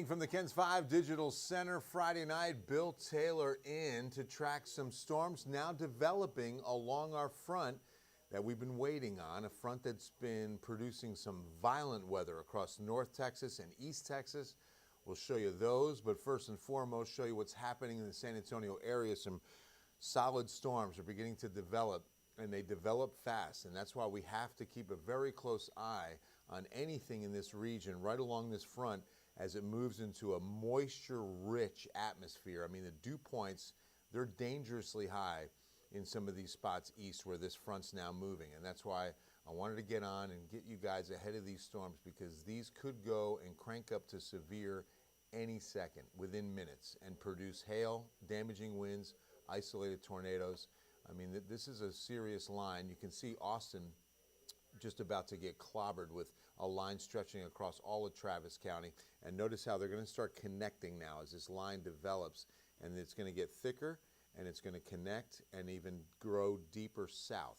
Reporting from the KENS 5 Digital Center Friday night, Bill Taylor in to track some storms now developing along our front that we've been waiting on, a front that's been producing some violent weather across North Texas and East Texas. We'll show you those, but first and foremost, show you what's happening in the San Antonio area. Some solid storms are beginning to develop, and they develop fast, and that's why we have to keep a very close eye on anything in this region right along this front as it moves into a moisture-rich atmosphere. I mean, the dew points, they're dangerously high in some of these spots east where this front's now moving, and that's why I wanted to get on and get you guys ahead of these storms, because these could go and crank up to severe any second within minutes and produce hail, damaging winds, isolated tornadoes. I mean, this is a serious line. You can see Austin just about to get clobbered with a line stretching across all of Travis County. And notice how they're going to start connecting now as this line develops, and it's going to get thicker and it's going to connect and even grow deeper south.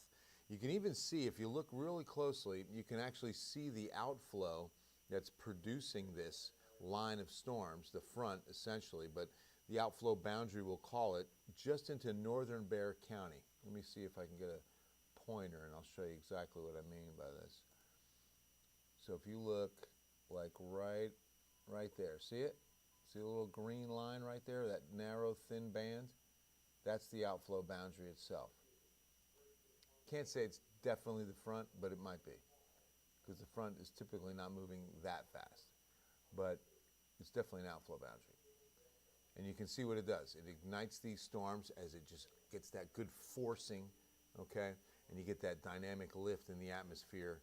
You can even see, if you look really closely, you can actually see the outflow that's producing this line of storms, the front essentially, but the outflow boundary, we'll call it, just into northern Bexar County. Let me see if I can get a pointer and I'll show you exactly what I mean by this. So if you look like right there, see it? See the little green line right there, that narrow thin band? That's the outflow boundary itself. Can't say it's definitely the front, but it might be, because the front is typically not moving that fast, but it's definitely an outflow boundary. And you can see what it does. It ignites these storms as it just gets that good forcing, okay? And you get that dynamic lift in the atmosphere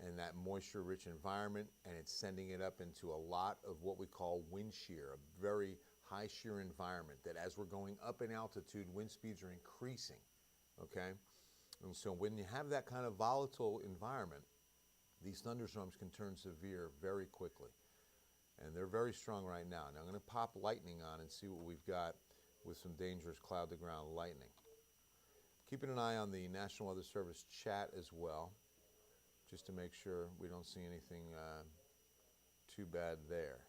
and that moisture-rich environment, and it's sending it up into a lot of what we call wind shear, a very high shear environment that as we're going up in altitude, wind speeds are increasing, okay? And so when you have that kind of volatile environment, these thunderstorms can turn severe very quickly. And they're very strong right now. Now I'm going to pop lightning on and see what we've got with some dangerous cloud-to-ground lightning. Keeping an eye on the National Weather Service chat as well, just to make sure we don't see anything too bad there.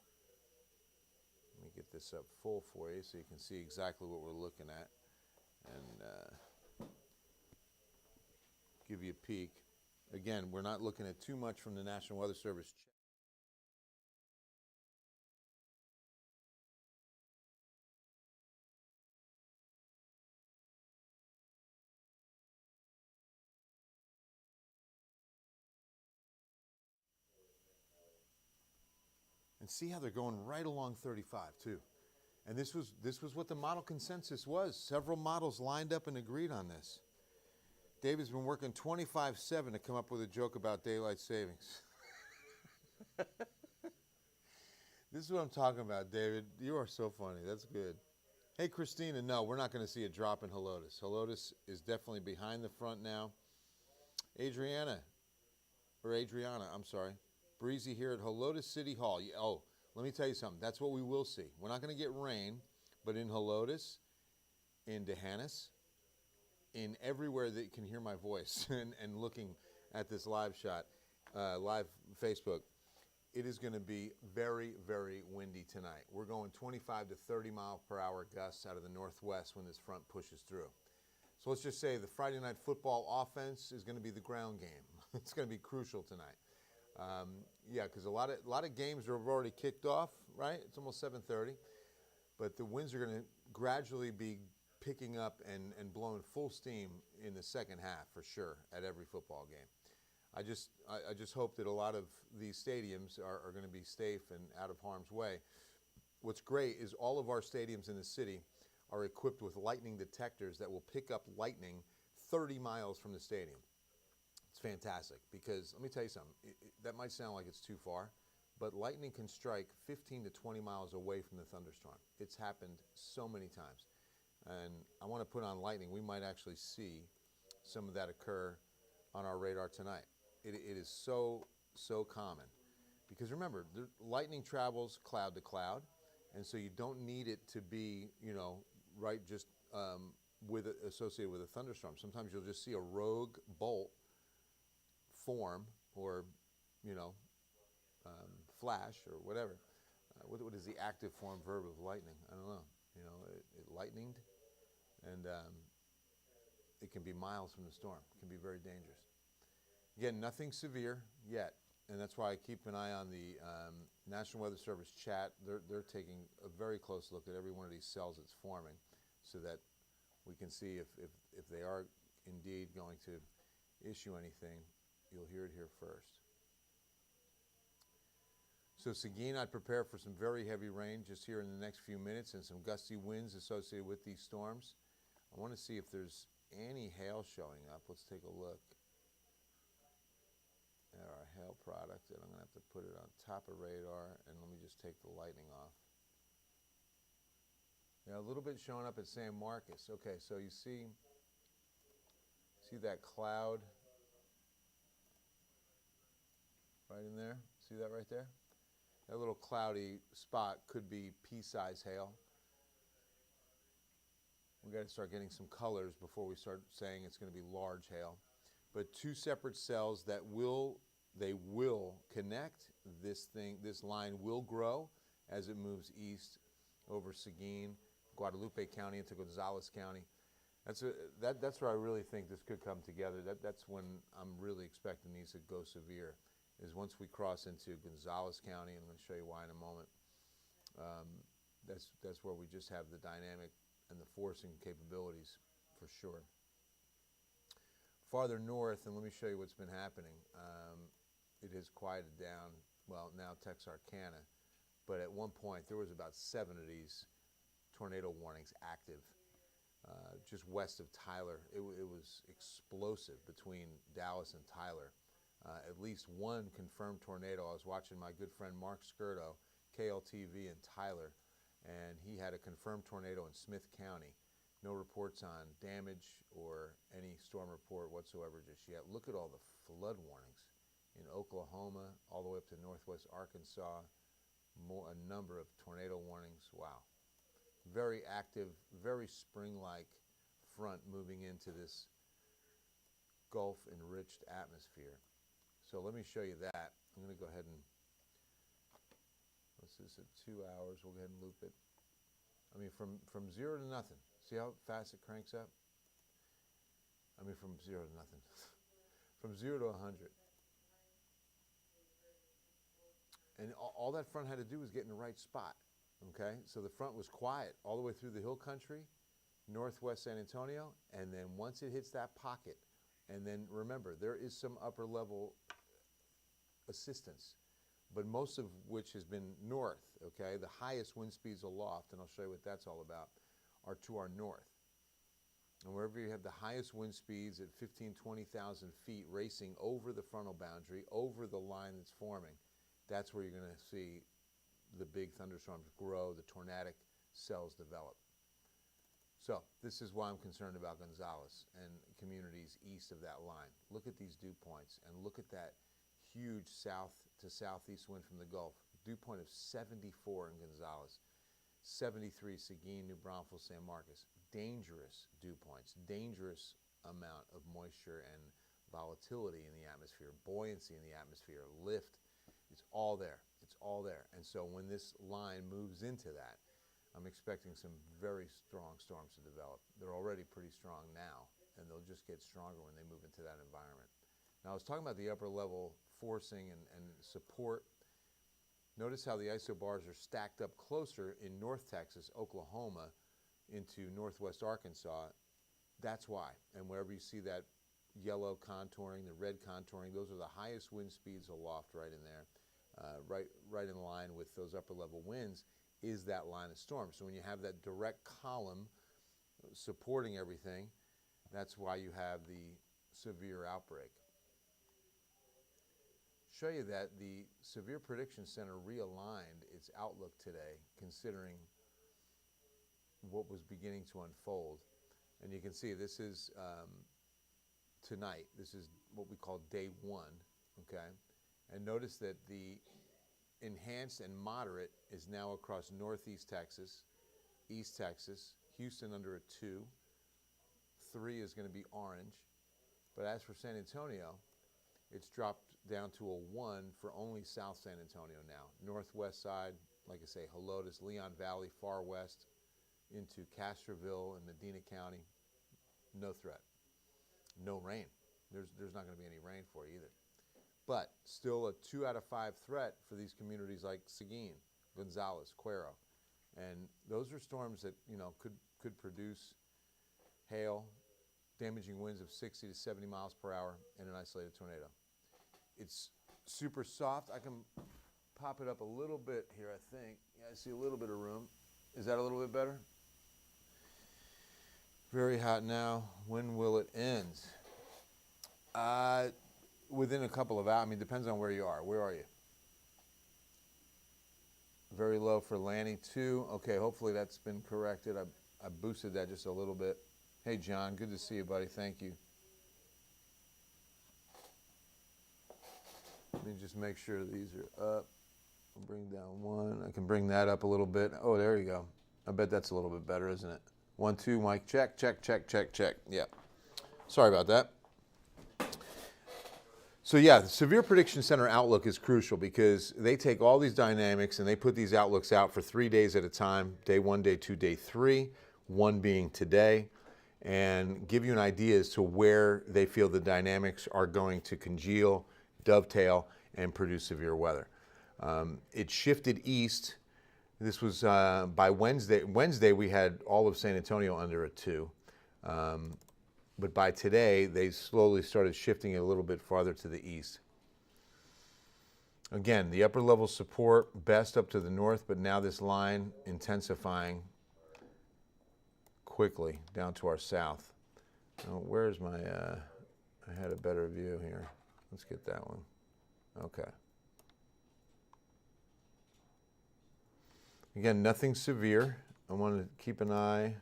Let me get this up full for you so you can see exactly what we're looking at and give you a peek. Again, we're not looking at too much from the National Weather Service chat. And see how they're going right along 35 too. And this was what the model consensus was. Several models lined up and agreed on this. David's been working 25/7 to come up with a joke about daylight savings. This is what I'm talking about, David. You are so funny. That's good. Hey, Christina, no, we're not going to see a drop in Helotes. Helotes is definitely behind the front now. Adriana, I'm sorry. Breezy here at Helotes City Hall. Oh, let me tell you something. That's what we will see. We're not going to get rain, but in Helotes, in D'Hanis, in everywhere that you can hear my voice and looking at this live shot, live Facebook, it is going to be very, very windy tonight. We're going 25 to 30 mile per hour gusts out of the northwest when this front pushes through. So let's just say the Friday night football offense is going to be the ground game. It's going to be crucial tonight. Yeah, because a lot of games have already kicked off, right? It's almost 7:30, but the winds are going to gradually be picking up and blowing full steam in the second half for sure at every football game. I just hope that a lot of these stadiums are going to be safe and out of harm's way. What's great is all of our stadiums in the city are equipped with lightning detectors that will pick up lightning 30 miles from the stadium. It's fantastic, because let me tell you something, that might sound like it's too far, but lightning can strike 15 to 20 miles away from the thunderstorm. It's happened so many times. And I want to put on lightning. We might actually see some of that occur on our radar tonight. It is so common, because remember, the lightning travels cloud to cloud, and so you don't need it to be, right, just associated with a thunderstorm. Sometimes you'll just see a rogue bolt form, or flash or whatever, what is the active form verb of lightning? I don't know. You know, it lightninged, and it can be miles from the storm. It can be very dangerous. Again, nothing severe yet, and that's why I keep an eye on the National Weather Service chat. They're taking a very close look at every one of these cells that's forming, so that we can see if they are indeed going to issue anything. You'll hear it here first. So Seguin, I'd prepare for some very heavy rain just here in the next few minutes and some gusty winds associated with these storms. I want to see if there's any hail showing up. Let's take a look at our hail product, and I'm going to have to put it on top of radar, and let me just take the lightning off. Yeah, a little bit showing up at San Marcos. Okay, so you see that cloud right in there? See that right there? That little cloudy spot could be pea-size hail. We got to start getting some colors before we start saying it's going to be large hail. But two separate cells that will connect. This line will grow as it moves east over Seguin, Guadalupe County into Gonzales County. That's where I really think this could come together. That's when I'm really expecting these to go severe, is once we cross into Gonzales County, and I'm going to show you why in a moment. That's where we just have the dynamic and the forcing capabilities for sure. Farther north, and let me show you what's been happening. It has quieted down, well, now Texarkana, but at one point there was about 7 of these tornado warnings active just west of Tyler. It was explosive between Dallas and Tyler. At least one confirmed tornado. I was watching my good friend Mark Skirto, KLTV in Tyler, and he had a confirmed tornado in Smith County. No reports on damage or any storm report whatsoever just yet. Look at all the flood warnings in Oklahoma, all the way up to northwest Arkansas. A number of tornado warnings. Wow. Very active, very spring-like front moving into this Gulf-enriched atmosphere. So let me show you that. I'm going to go ahead and, what's this, at 2 hours, we'll go ahead and loop it. I mean, from 0 to nothing. See how fast it cranks up? I mean, from 0 to nothing. From 0 to 100. And all that front had to do was get in the right spot, okay? So the front was quiet all the way through the hill country, northwest San Antonio, and then once it hits that pocket, and then remember, there is some upper level assistance, but most of which has been north, okay? The highest wind speeds aloft, and I'll show you what that's all about, are to our north. And wherever you have the highest wind speeds at 15, 20,000 feet racing over the frontal boundary, over the line that's forming, that's where you're going to see the big thunderstorms grow, the tornadic cells develop. So this is why I'm concerned about Gonzales and communities east of that line. Look at these dew points and look at that huge south to southeast wind from the Gulf. Dew point of 74 in Gonzales, 73 Seguin, New Braunfels, San Marcos. Dangerous dew points, dangerous amount of moisture and volatility in the atmosphere, buoyancy in the atmosphere, lift. It's all there. It's all there. And so when this line moves into that, I'm expecting some very strong storms to develop. They're already pretty strong now, and they'll just get stronger when they move into that environment. Now, I was talking about the upper level forcing and support. Notice how the isobars are stacked up closer in North Texas, Oklahoma, into northwest Arkansas. That's why. And wherever you see that yellow contouring, the red contouring, those are the highest wind speeds aloft right in there, right in line with those upper level winds, is that line of storm. So when you have that direct column supporting everything, that's why you have the severe outbreak. Show you that the Severe Prediction Center realigned its outlook today, considering what was beginning to unfold. And you can see this is tonight. This is what we call day 1, okay? And notice that the enhanced and moderate is now across northeast Texas, east Texas, Houston under a 2. 3 is going to be orange. But as for San Antonio, it's dropped down to a 1 for only South San Antonio now. Northwest side like I say, Helotes, Leon Valley, far west into Castroville and Medina County. No threat. No rain. There's not going to be any rain for you either. But still a 2 out of 5 threat for these communities like Seguin, Gonzales, Cuero. And those are storms that, could produce hail, damaging winds of 60 to 70 miles per hour, and an isolated tornado. It's super soft. I can pop it up a little bit here, I think. Yeah, I see a little bit of room. Is that a little bit better? Very hot now. When will it end? Within a couple of hours. I mean, depends on where you are. Where are you? Very low for Lanny, too. Okay, hopefully that's been corrected. I boosted that just a little bit. Hey, John, good to see you, buddy. Thank you. Let me just make sure these are up. I'll bring down one. I can bring that up a little bit. Oh, there you go. I bet that's a little bit better, isn't it? 1, 2, mic check, check, check, check, check. Yeah. Sorry about that. So yeah, the Severe Prediction Center outlook is crucial because they take all these dynamics and they put these outlooks out for 3 days at a time, day 1, day 2, day 3, one being today, and give you an idea as to where they feel the dynamics are going to congeal, dovetail, and produce severe weather. It shifted east. This was by Wednesday. Wednesday we had all of San Antonio under a 2. But by today, they slowly started shifting it a little bit farther to the east. Again, the upper level support best up to the north, but now this line intensifying quickly down to our south. Now, where's my, I had a better view here. Let's get that one. Okay. Again, nothing severe. I want to keep an eye.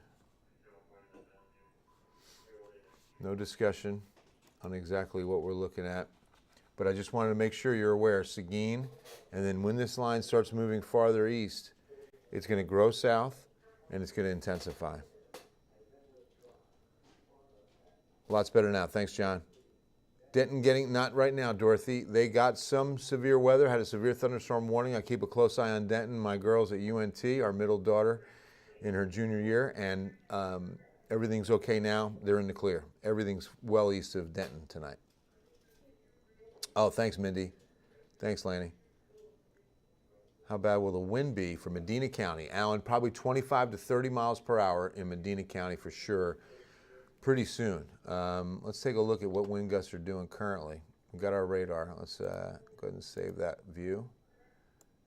No discussion on exactly what we're looking at. But I just wanted to make sure you're aware, Seguin, and then when this line starts moving farther east, it's going to grow south and it's going to intensify. Lots better now. Thanks, John. Denton getting, not right now, Dorothy. They got some severe weather, had a severe thunderstorm warning. I keep a close eye on Denton. My girls at UNT, our middle daughter in her junior year, and everything's okay now. They're in the clear. Everything's well east of Denton tonight. Oh, thanks, Mindy. Thanks, Lanny. How bad will the wind be for Medina County? Alan, probably 25 to 30 miles per hour in Medina County for sure pretty soon. Let's take a look at what wind gusts are doing currently. We've got our radar. Let's go ahead and save that view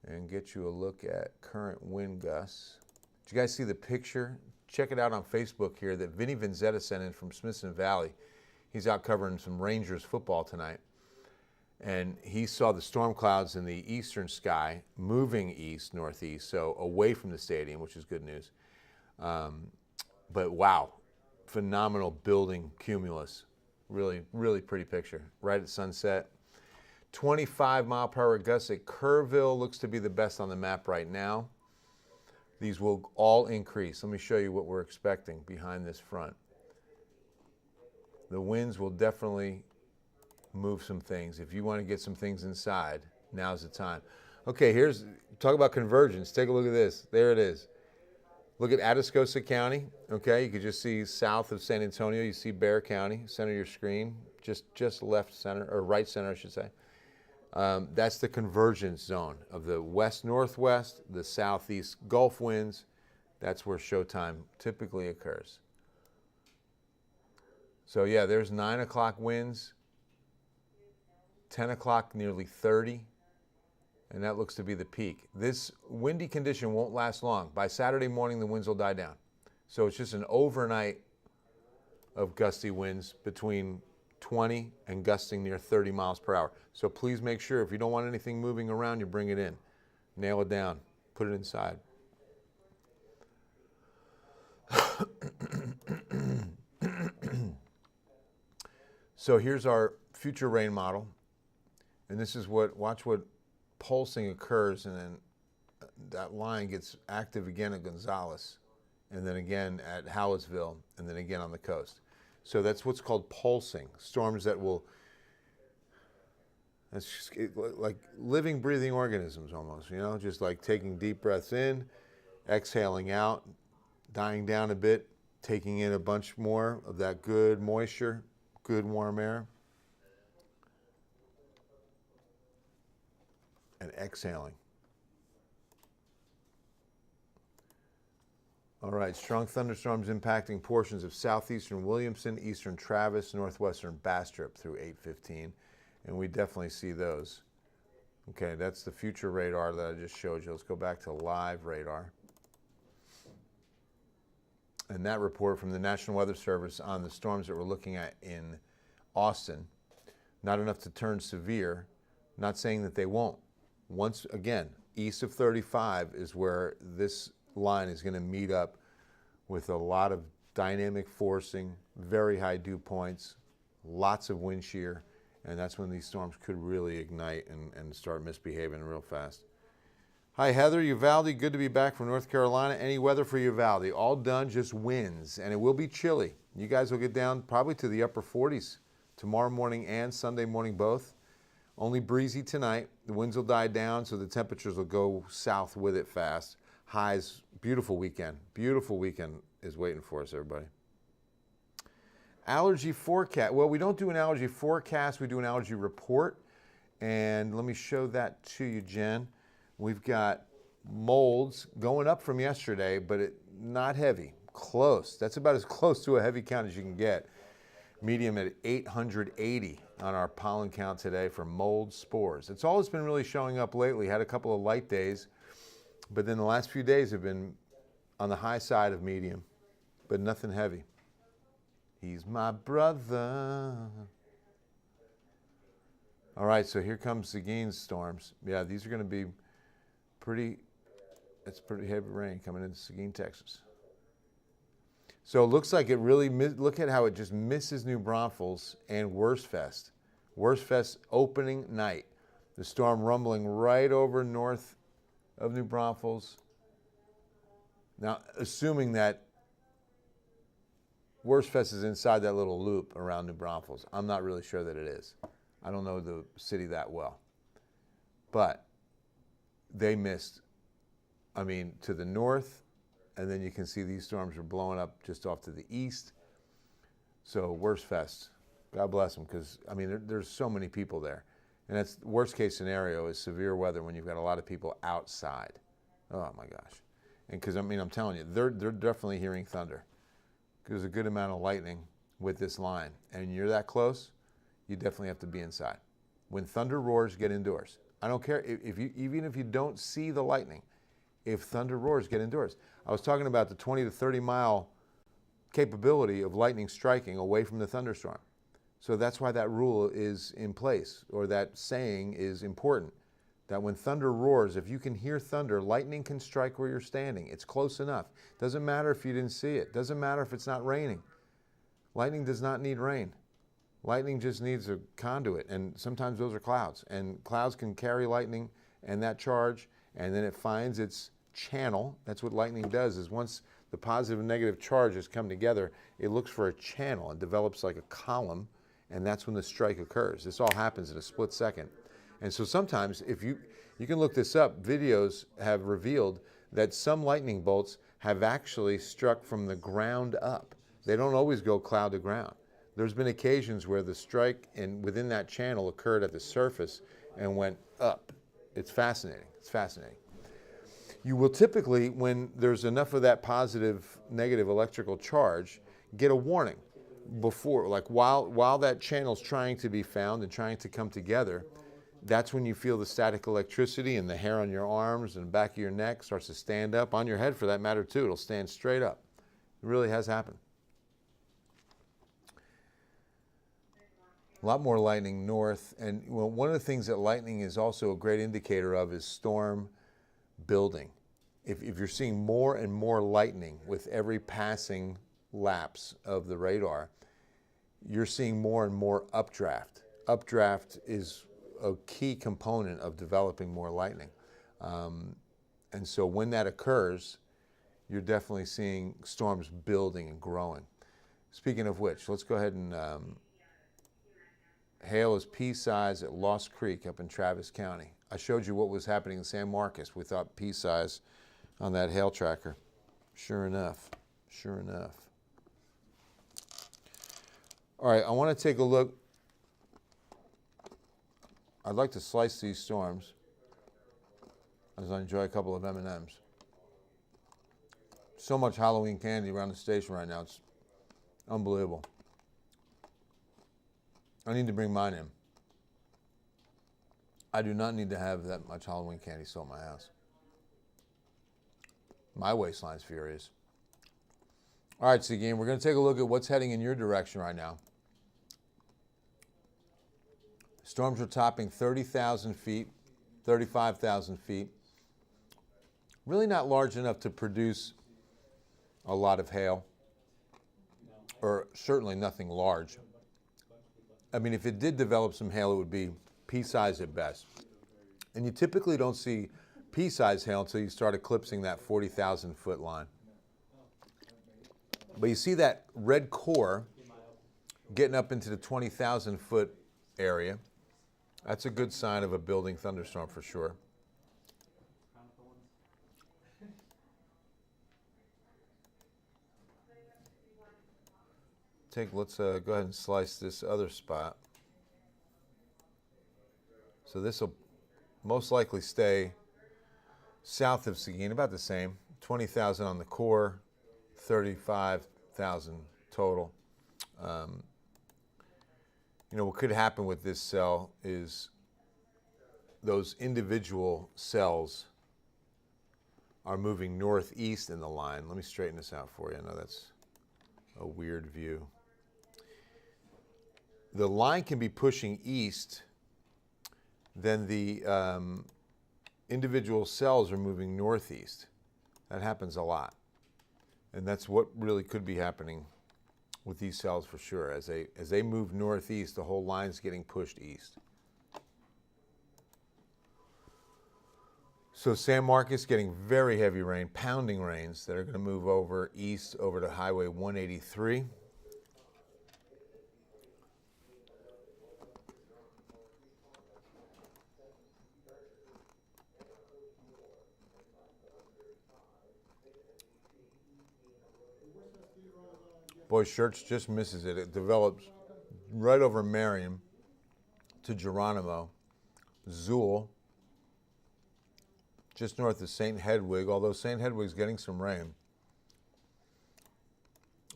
and get you a look at current wind gusts. Did you guys see the picture? Check it out on Facebook here that Vinny Vanzetta sent in from Smithson Valley. He's out covering some Rangers football tonight. And he saw the storm clouds in the eastern sky moving east, northeast, so away from the stadium, which is good news. But wow, phenomenal building cumulus. Really, really pretty picture. Right at sunset. 25 mile per hour gusts at Kerrville looks to be the best on the map right now. These will all increase. Let me show you what we're expecting behind this front. The winds will definitely move some things. If you want to get some things inside, now's the time. Okay, talk about convergence. Take a look at this. There it is. Look at Atascosa County. Okay, you can just see south of San Antonio. You see Bexar County, center of your screen, just left center, or right center, I should say. That's the convergence zone of the west-northwest, the southeast Gulf winds. That's where showtime typically occurs. So yeah, there's 9 o'clock winds, 10 o'clock nearly 30, and that looks to be the peak. This windy condition won't last long. By Saturday morning, the winds will die down. So it's just an overnight of gusty winds between 20 and gusting near 30 miles per hour. So please make sure if you don't want anything moving around, you bring it in. Nail it down. Put it inside. So here's our future rain model. And this is watch what pulsing occurs, and then that line gets active again at Gonzales, and then again at Hallettsville, and then again on the coast. So that's what's called pulsing, storms that will That's just like living, breathing organisms almost, you know, just like taking deep breaths in, exhaling out, dying down a bit, taking in a bunch more of that good moisture, good warm air, and exhaling. All right, strong thunderstorms impacting portions of southeastern Williamson, eastern Travis, northwestern Bastrop through 8:15, and we definitely see those. Okay, that's the future radar that I just showed you. Let's go back to live radar. And that report from the National Weather Service on the storms that we're looking at in Austin, not enough to turn severe, not saying that they won't. Once again, east of 35 is where this line is going to meet up with a lot of dynamic forcing, very high dew points, lots of wind shear, and that's when these storms could really ignite and start misbehaving real fast. Hi Heather, Uvalde, good to be back from North Carolina. Any weather for Uvalde? All done, just winds, and it will be chilly. You guys will get down probably to the upper 40s tomorrow morning and Sunday morning both. Only breezy tonight. The winds will die down, so the temperatures will go south with it fast. Highs, beautiful weekend. Beautiful weekend is waiting for us, everybody. Allergy forecast. Well, we don't do an allergy forecast. We do an allergy report. And let me show that to you, Jen. We've got molds going up from yesterday, but not heavy. Close. That's about as close to a heavy count as you can get. Medium at 880 on our pollen count today for mold spores. It's all that's been really showing up lately. Had a couple of light days, but then the last few days have been on the high side of medium, but nothing heavy. He's my brother. All right, so here comes Seguin's storms. Yeah, these are going to be it's pretty heavy rain coming into Seguin, Texas. So it looks like it really, look at how it just misses New Braunfels and Wurstfest. Wurstfest opening night. The storm rumbling right over north of New Braunfels. Now, assuming that Wurstfest is inside that little loop around New Braunfels. I'm not really sure that it is. I don't know the city that well. But they missed, I mean, to the north, and then you can see these storms are blowing up just off to the east. So Wurstfest, God bless them, because, I mean, there's so many people there. And that's the worst case scenario is severe weather when you've got a lot of people outside. Oh, my gosh. And because, I mean, I'm telling you, they're definitely hearing thunder. There's a good amount of lightning with this line. And you're that close, you definitely have to be inside. When thunder roars, get indoors. I don't care even if you don't see the lightning. If thunder roars, get indoors. I was talking about the 20 to 30 mile capability of lightning striking away from the thunderstorm. So that's why that rule is in place, or that saying is important. That when thunder roars, if you can hear thunder, lightning can strike where you're standing. It's close enough. Doesn't matter if you didn't see it. Doesn't matter if it's not raining. Lightning does not need rain. Lightning just needs a conduit, and sometimes those are clouds. And clouds can carry lightning and that charge, and then it finds its channel. That's what lightning does, is once the positive and negative charges come together, it looks for a channel and develops like a column, and that's when the strike occurs. This all happens in a split second. And so sometimes, if you can look this up, videos have revealed that some lightning bolts have actually struck from the ground up. They don't always go cloud to ground. There's been occasions where the strike within that channel occurred at the surface and went up. It's fascinating. It's fascinating. You will typically, when there's enough of that positive, negative electrical charge, get a warning before, like while that channel's trying to be found and trying to come together. That's when you feel the static electricity, and the hair on your arms and back of your neck starts to stand up, on your head for that matter too. It'll stand straight up. It really has happened. A lot more lightning north, and well, one of the things that lightning is also a great indicator of is storm building. If you're seeing more and more lightning with every passing lapse of the radar, you're seeing more and more updraft. Updraft is a key component of developing more lightning. And so when that occurs, you're definitely seeing storms building and growing. Speaking of which, let's go ahead and hail is pea-size at Lost Creek up in Travis County. I showed you what was happening in San Marcos. We thought pea-size on that hail tracker. Sure enough, sure enough. All right, I want to take a look. I'd like to slice these storms as I enjoy a couple of M&Ms. So much Halloween candy around the station right now. It's unbelievable. I need to bring mine in. I do not need to have that much Halloween candy still in my house. My waistline's furious. All right, so again, we're going to take a look at what's heading in your direction right now. Storms are topping 30,000 feet, 35,000 feet. Really not large enough to produce a lot of hail, or certainly nothing large. I mean, if it did develop some hail, it would be pea-size at best. And you typically don't see pea-size hail until you start eclipsing that 40,000 foot line. But you see that red core getting up into the 20,000 foot area. That's a good sign of a building thunderstorm for sure. Let's go ahead and slice this other spot. So this will most likely stay south of Seguin, about the same. 20,000 on the core, 35,000 total. You know, what could happen with this cell is those individual cells are moving northeast in the line. Let me straighten this out for you. I know that's a weird view. The line can be pushing east, then the individual cells are moving northeast. That happens a lot. And that's what really could be happening with these cells for sure. As they move northeast, the whole line's getting pushed east. So San Marcos getting very heavy rain, pounding rains that are going to move over east over to Highway 183. Boy, Church just misses it. It develops right over Marion to Geronimo, Zool, just north of St. Hedwig, although St. Hedwig's getting some rain.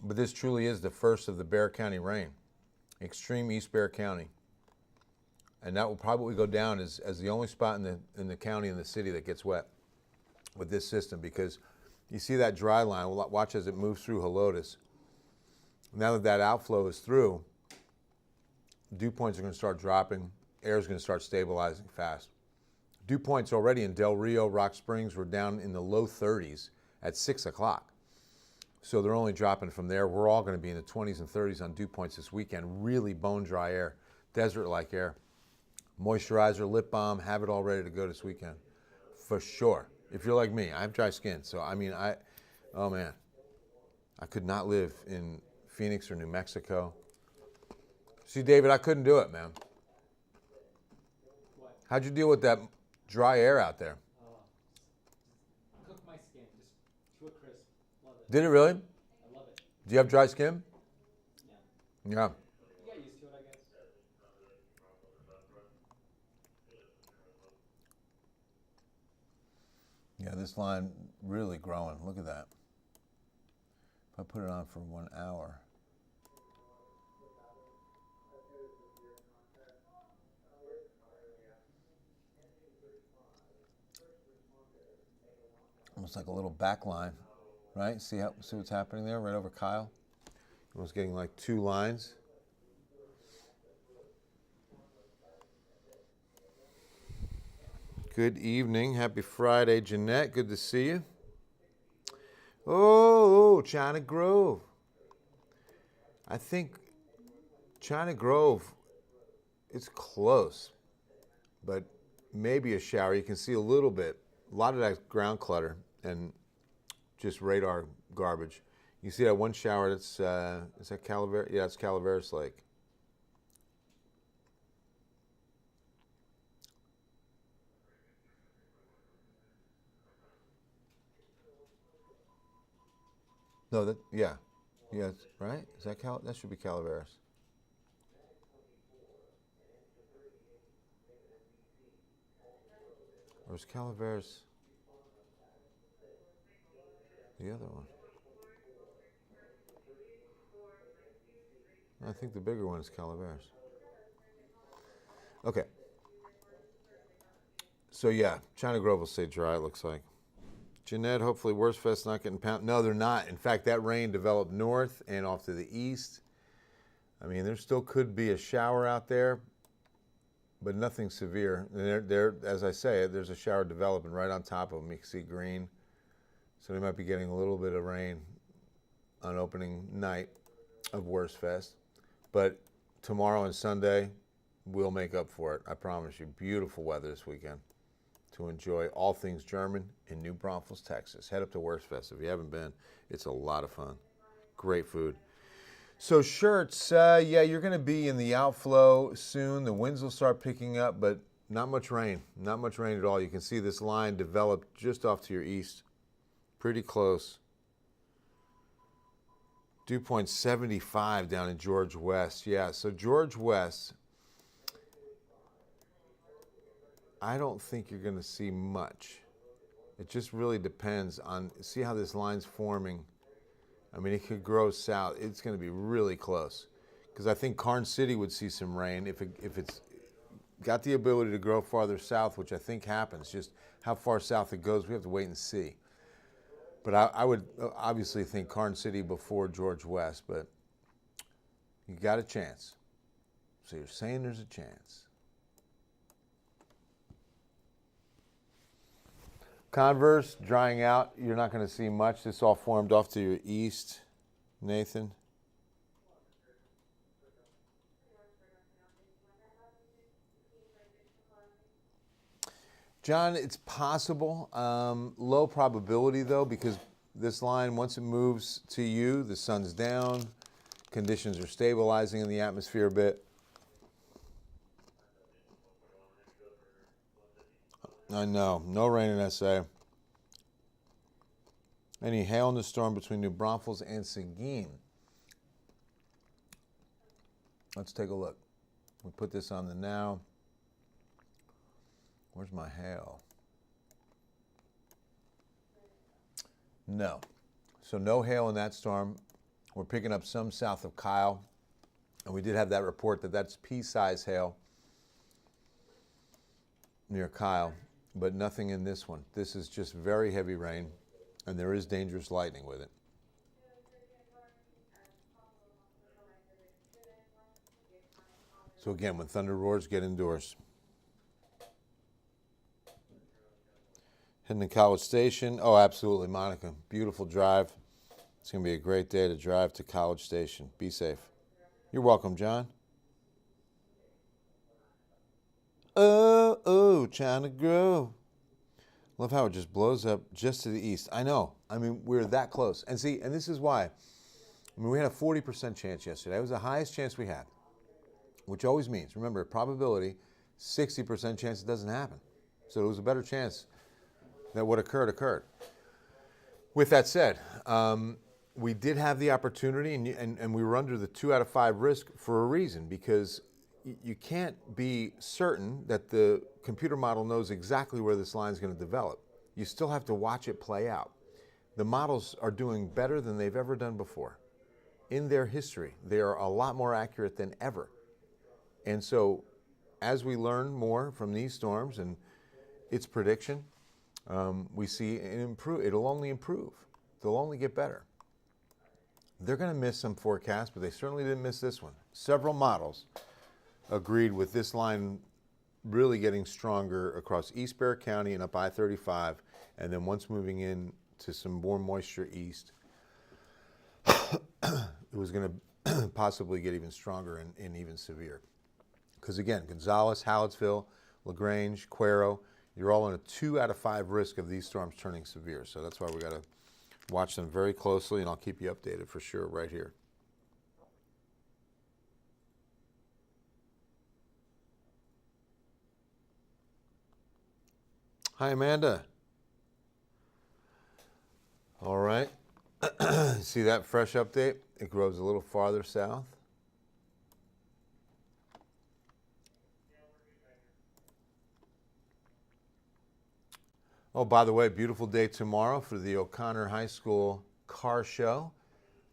But this truly is the first of the Bexar County rain, extreme East Bexar County. And that will probably go down as the only spot in the county and the city that gets wet with this system, because you see that dry line. Watch as it moves through Helotes. Now that that outflow is through, dew points are going to start dropping. Air is going to start stabilizing fast. Dew points already in Del Rio, Rock Springs were down in the low 30s at 6 o'clock. So they're only dropping from there. We're all going to be in the 20s and 30s on dew points this weekend. Really bone dry air, desert-like air. Moisturizer, lip balm, have it all ready to go this weekend for sure. If you're like me, I have dry skin. So, I mean, oh man, I could not live in Phoenix or New Mexico. See, David, I couldn't do it, man. What? How'd you deal with that dry air out there? Cook my skin just to a crisp. Love it. Did it really? I love it. Do you have dry skin? Yeah. Yeah. You got used to it, I guess. Yeah, this line really growing. Look at that. If I put it on for 1 hour. Almost like a little back line, right? See what's happening there, right over Kyle? Almost getting like 2 lines. Good evening. Happy Friday, Jeanette. Good to see you. Oh, China Grove. I think China Grove, it's close, but maybe a shower. You can see a little bit. A lot of that ground clutter and just radar garbage. You see that one shower, that's, is that Calaveras? Yeah, it's Calaveras Lake. No, yeah. Yes, right? Is that that should be Calaveras. Or is Calaveras the other one? I think the bigger one is Calaveras. Okay. So yeah, China Grove will stay dry, it looks like. Jeanette, hopefully Worstfest not getting pounded. No, they're not. In fact, that rain developed north and off to the east. I mean, there still could be a shower out there, but nothing severe. And as I say, there's a shower developing right on top of them. You can see green. So they might be getting a little bit of rain on opening night of Worstfest. But tomorrow and Sunday, we'll make up for it. I promise you. Beautiful weather this weekend to enjoy all things German in New Braunfels, Texas. Head up to Worstfest if you haven't been. It's a lot of fun. Great food. So shirts, yeah, you're going to be in the outflow soon. The winds will start picking up, but not much rain. Not much rain at all. You can see this line developed just off to your east. Pretty close. Dew point 75 down in George West. Yeah, so George West, I don't think you're going to see much. It just really depends on, see how this line's forming. I mean, it could grow south. It's going to be really close. Because I think Karn City would see some rain if it's got the ability to grow farther south, which I think happens. Just how far south it goes, we have to wait and see. But I would obviously think Karn City before George West, but you got a chance. So you're saying there's a chance. Converse, drying out. You're not going to see much. This all formed off to your east, Nathan. John, it's possible. Low probability, though, because this line, once it moves to you, the sun's down. Conditions are stabilizing in the atmosphere a bit. I know. No rain in SA. Any hail in the storm between New Braunfels and Seguin? Let's take a look. We put this on the now. Where's my hail? No. So no hail in that storm. We're picking up some south of Kyle. And we did have that report that that's pea-size hail near Kyle, but nothing in this one. This is just very heavy rain, and there is dangerous lightning with it. So again, when thunder roars, get indoors. Heading to College Station. Oh, absolutely, Monica. Beautiful drive. It's going to be a great day to drive to College Station. Be safe. You're welcome, John. Oh, China Grove. Love how it just blows up just to the east. I know. I mean, we're that close. And see, and this is why. I mean, we had a 40% chance yesterday. It was the highest chance we had, which always means, remember, probability, 60% chance it doesn't happen. So it was a better chance that what occurred. With that said, we did have the opportunity, and we were under the 2 out of 5 risk for a reason, because you can't be certain that the computer model knows exactly where this line is going to develop. You still have to watch it play out. The models are doing better than they've ever done before. In their history, they are a lot more accurate than ever. And so as we learn more from these storms and its prediction, we see it improve. It'll only improve. They'll only get better. They're going to miss some forecasts, but they certainly didn't miss this one. Several models agreed with this line really getting stronger across East Bexar County and up I-35, and then once moving in to some more moisture east, it was going to possibly get even stronger and even severe. Because again, Gonzales, Hallettsville, LaGrange, Cuero, you're all on a 2 out of 5 risk of these storms turning severe. So that's why we got to watch them very closely, and I'll keep you updated for sure right here. Hi, Amanda. All right. See that fresh update? It grows a little farther south. Oh, by the way, beautiful day tomorrow for the O'Connor High School car show.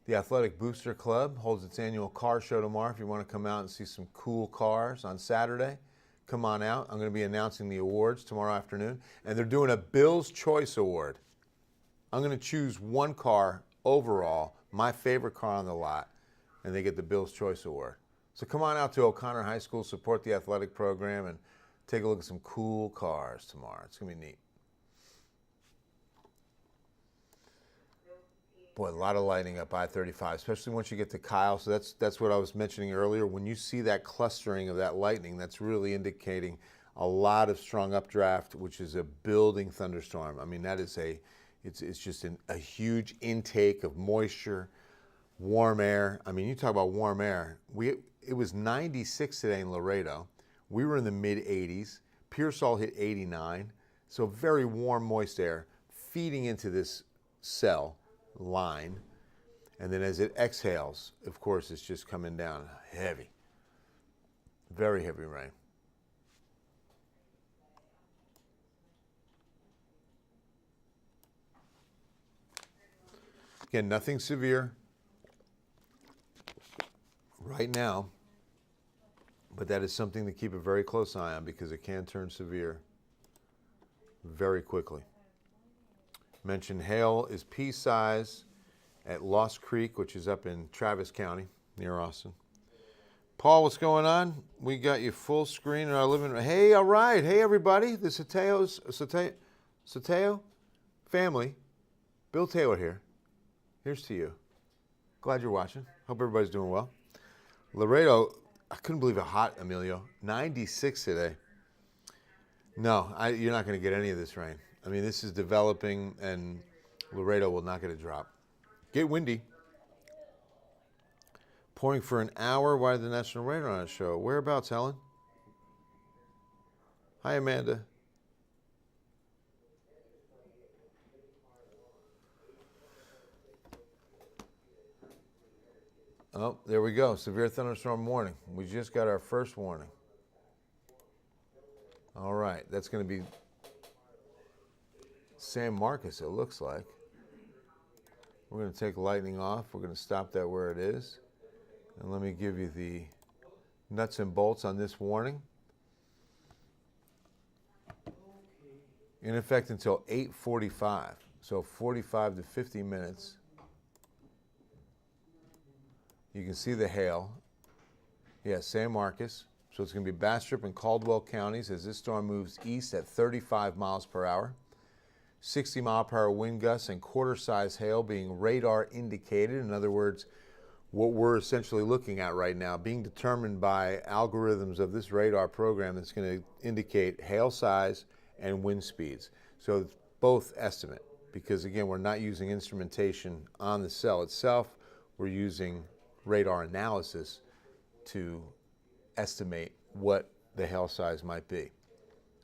The Athletic Booster Club holds its annual car show tomorrow. If you want to come out and see some cool cars on Saturday, come on out. I'm going to be announcing the awards tomorrow afternoon. And they're doing a Bill's Choice Award. I'm going to choose one car overall, my favorite car on the lot, and they get the Bill's Choice Award. So come on out to O'Connor High School, support the athletic program, and take a look at some cool cars tomorrow. It's going to be neat. Boy, a lot of lighting up I-35, especially once you get to Kyle. So that's what I was mentioning earlier. When you see that clustering of that lightning, that's really indicating a lot of strong updraft, which is a building thunderstorm. I mean, that is it's just a huge intake of moisture, warm air. I mean, you talk about warm air. It was 96 today in Laredo. We were in the mid 80s. Pearsall hit 89. So very warm, moist air feeding into this cell line, and then as it exhales, of course, it's just coming down heavy, very heavy rain. Again, nothing severe right now, but that is something to keep a very close eye on because it can turn severe very quickly. Mentioned hail is pea size at Lost Creek, which is up in Travis County near Austin. Paul, what's going on? We got you full screen in our living room. Hey, all right. Hey, everybody. The Sateo family. Bill Taylor here. Here's to you. Glad you're watching. Hope everybody's doing well. Laredo, I couldn't believe how hot, Emilio. 96 today. No, you're not going to get any of this rain. I mean, this is developing, and Laredo will not get a drop. Get windy. Pouring for an hour. Why did the National Radar not show? Whereabouts, Helen? Hi, Amanda. Oh, there we go. Severe thunderstorm warning. We just got our first warning. All right. That's going to be San Marcos, it looks like. We're going to take lightning off. We're going to stop that where it is. And let me give you the nuts and bolts on this warning. In effect until 8:45, so 45 to 50 minutes. You can see the hail. Yeah, San Marcos. So it's going to be Bastrop and Caldwell counties as this storm moves east at 35 miles per hour. 60-mile-per-hour wind gusts and quarter-size hail being radar indicated. In other words, what we're essentially looking at right now, being determined by algorithms of this radar program that's going to indicate hail size and wind speeds. So it's both estimate because, again, we're not using instrumentation on the cell itself. We're using radar analysis to estimate what the hail size might be.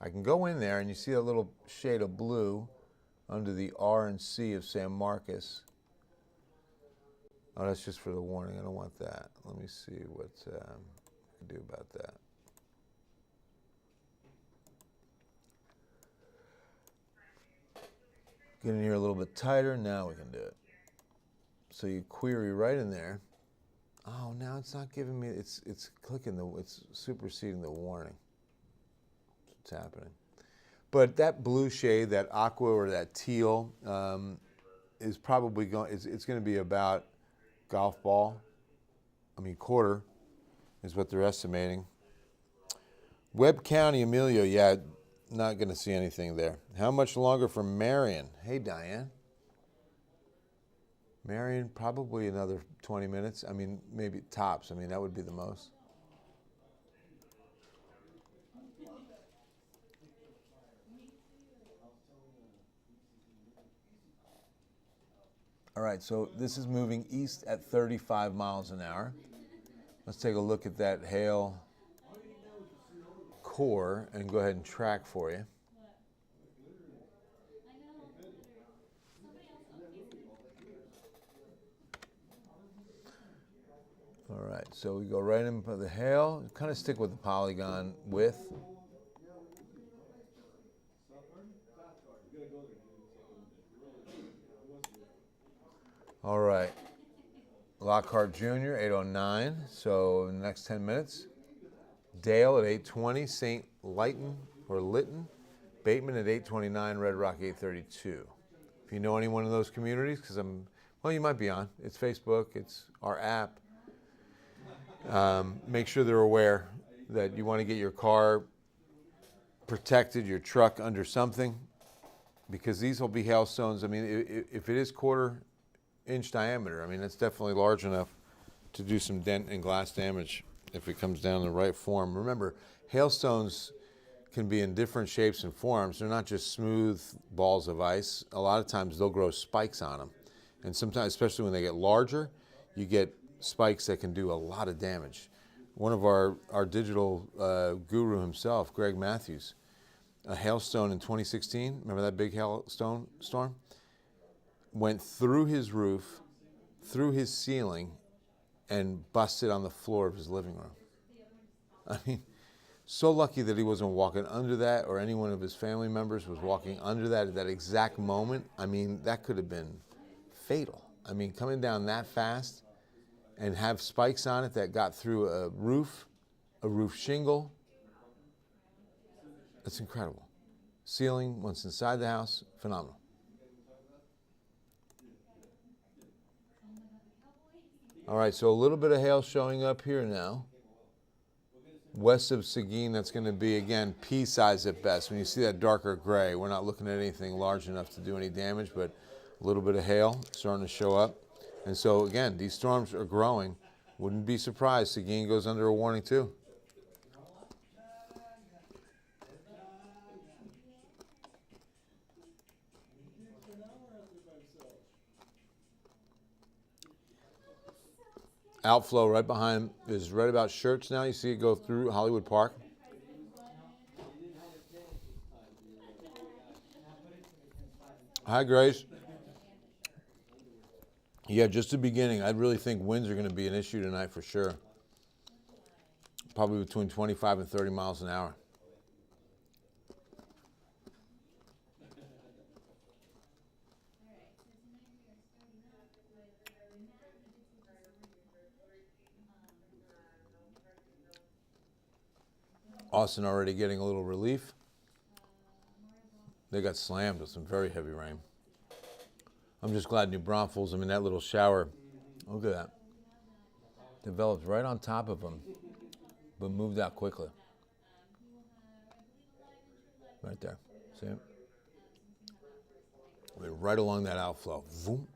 I can go in there and you see a little shade of blue under the R and C of San Marcos. Oh, that's just for the warning. I don't want that. Let me see what I can do about that. Get in here a little bit tighter. Now we can do it. So you query right in there. Oh, now it's not giving me. It's clicking it's superseding the warning. That's what's happening. But that blue shade, that aqua or that teal, is probably going. It's going to be about golf ball. Quarter is what they're estimating. Webb County, Emilio, yeah, not going to see anything there. How much longer for Marion? Hey, Diane. Marion, probably another 20 minutes. Maybe tops. That would be the most. All right, so this is moving east at 35 miles an hour. Let's take a look at that hail core and go ahead and track for you. All right, so we go right in for the hail. Kind of stick with the polygon width. All right, Lockhart Jr., 8:09, so in the next 10 minutes. Dale at 8:20, St. Lytton or Lytton. Bateman at 8:29, Red Rock 8:32. If you know anyone in those communities, because well, you might be on. It's Facebook, it's our app. Make sure they're aware that you want to get your car protected, your truck under something, because these will be hailstones. I mean, if it is 1/4-inch diameter, I mean, it's definitely large enough to do some dent and glass damage if it comes down in the right form. Remember, hailstones can be in different shapes and forms. They're not just smooth balls of ice. A lot of times they'll grow spikes on them. And sometimes, especially when they get larger, you get spikes that can do a lot of damage. One of our digital guru himself, Greg Matthews, a hailstone in 2016, remember that big hailstone storm? Went through his roof, through his ceiling, and busted on the floor of his living room. I mean, so lucky that he wasn't walking under that, or any one of his family members was walking under that at that exact moment. I mean, that could have been fatal. I mean, coming down that fast and have spikes on it that got through a roof shingle, that's incredible. Ceiling, once inside the house, phenomenal. All right, so a little bit of hail showing up here now. West of Seguin, that's going to be, again, pea size at best. When you see that darker gray, we're not looking at anything large enough to do any damage, but a little bit of hail starting to show up. And so, again, these storms are growing. Wouldn't be surprised Seguin goes under a warning, too. Outflow right behind is right about Schertz now. You see it go through Hollywood Park. Hi, Grace. Yeah, just the beginning. I really think winds are going to be an issue tonight for sure. Probably between 25 and 30 miles an hour. Austin already getting a little relief. They got slammed with some very heavy rain. I'm just glad New Braunfels, I mean, that little shower, look at that. Developed right on top of them, but moved out quickly. Right there, see it? Went right along that outflow. Vroom.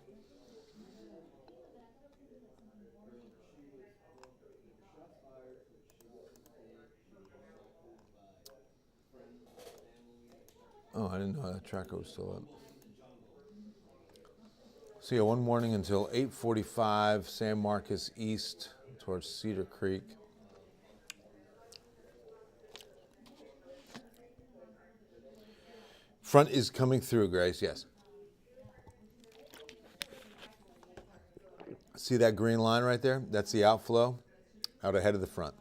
Oh, I didn't know that tracker was still up. So yeah, one morning until 8:45, San Marcos East towards Cedar Creek. Front is coming through, Grace, yes. See that green line right there? That's the outflow out ahead of the front.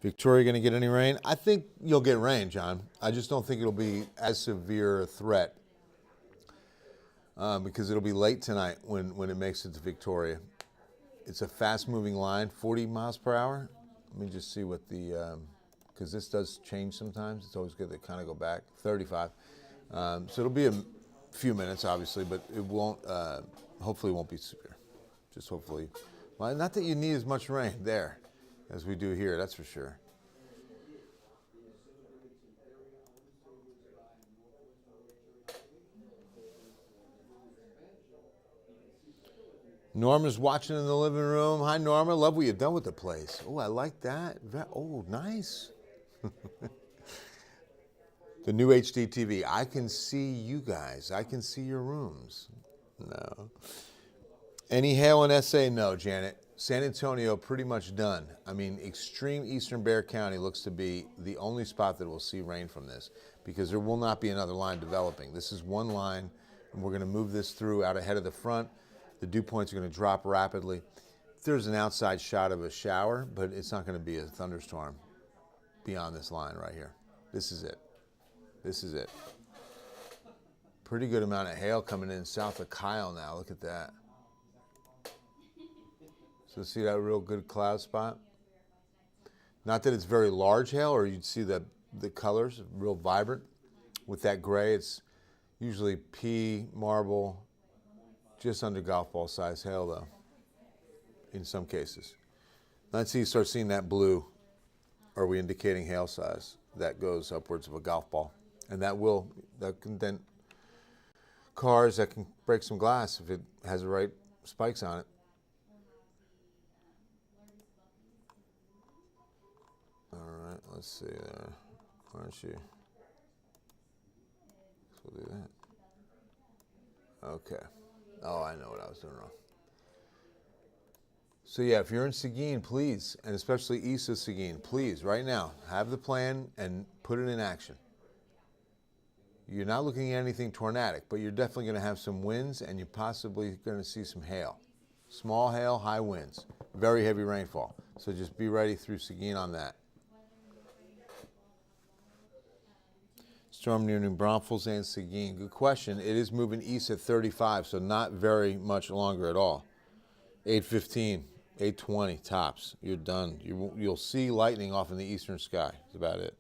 Victoria going to get any rain? I think you'll get rain, John. I just don't think it'll be as severe a threat because it'll be late tonight when it makes it to Victoria. It's a fast-moving line, 40 miles per hour. Let me just see what the, because this does change sometimes. It's always good to kind of go back. 35. So it'll be a few minutes, obviously, but it won't, hopefully it won't be severe. Just hopefully. Well, not that you need as much rain there as we do here, that's for sure. Norma's watching in the living room. Hi, Norma. Love what you've done with the place. Oh, I like that. Oh, nice. The new HD TV. I can see you guys. I can see your rooms. No. Any hail in SA? No, Janet. San Antonio pretty much done. I mean, extreme eastern Bexar County looks to be the only spot that will see rain from this because there will not be another line developing. This is one line, and we're going to move this through out ahead of the front. The dew points are going to drop rapidly. There's an outside shot of a shower, but it's not going to be a thunderstorm beyond this line right here. This is it. This is it. Pretty good amount of hail coming in south of Kyle now. Look at that. So see that real good cloud spot? Not that it's very large hail, or you'd see the colors real vibrant. With that gray, it's usually pea, marble, just under golf ball size hail though, in some cases. Let's see, start seeing that blue. Are we indicating hail size? That goes upwards of a golf ball. And that can dent cars, that can break some glass if it has the right spikes on it. All right, let's see there. Aren't you? We'll do that. Okay. Oh, I know what I was doing wrong. So yeah, if you're in Seguin, please, and especially east of Seguin, please, right now, have the plan and put it in action. You're not looking at anything tornadic, but you're definitely going to have some winds, and you're possibly going to see some hail. Small hail, high winds, very heavy rainfall. So just be ready through Seguin on that. Storm near New Braunfels and Seguin. Good question. It is moving east at 35, so not very much longer at all. 8:15, 8:20 tops. You're done. You'll see lightning off in the eastern sky. That's about it.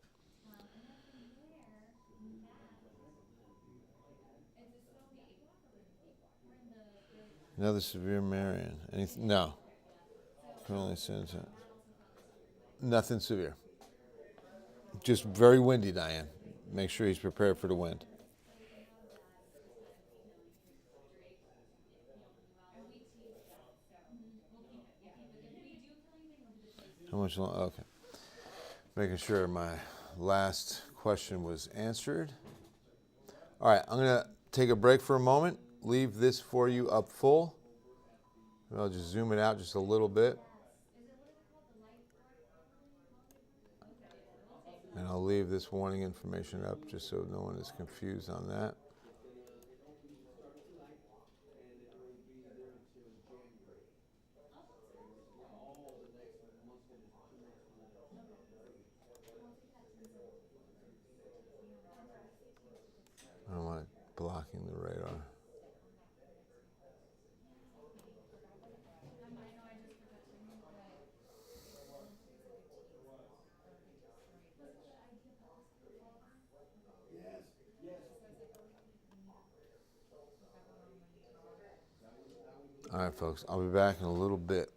Another severe Marion. Anything? No. Nothing severe. Just very windy, Diane. Make sure he's prepared for the wind. How much longer? Okay. Making sure my last question was answered. All right, I'm going to take a break for a moment. Leave this for you up full. I'll just zoom it out just a little bit. And I'll leave this warning information up just so no one is confused on that. I don't want it blocking the radar. All right, folks, I'll be back in a little bit.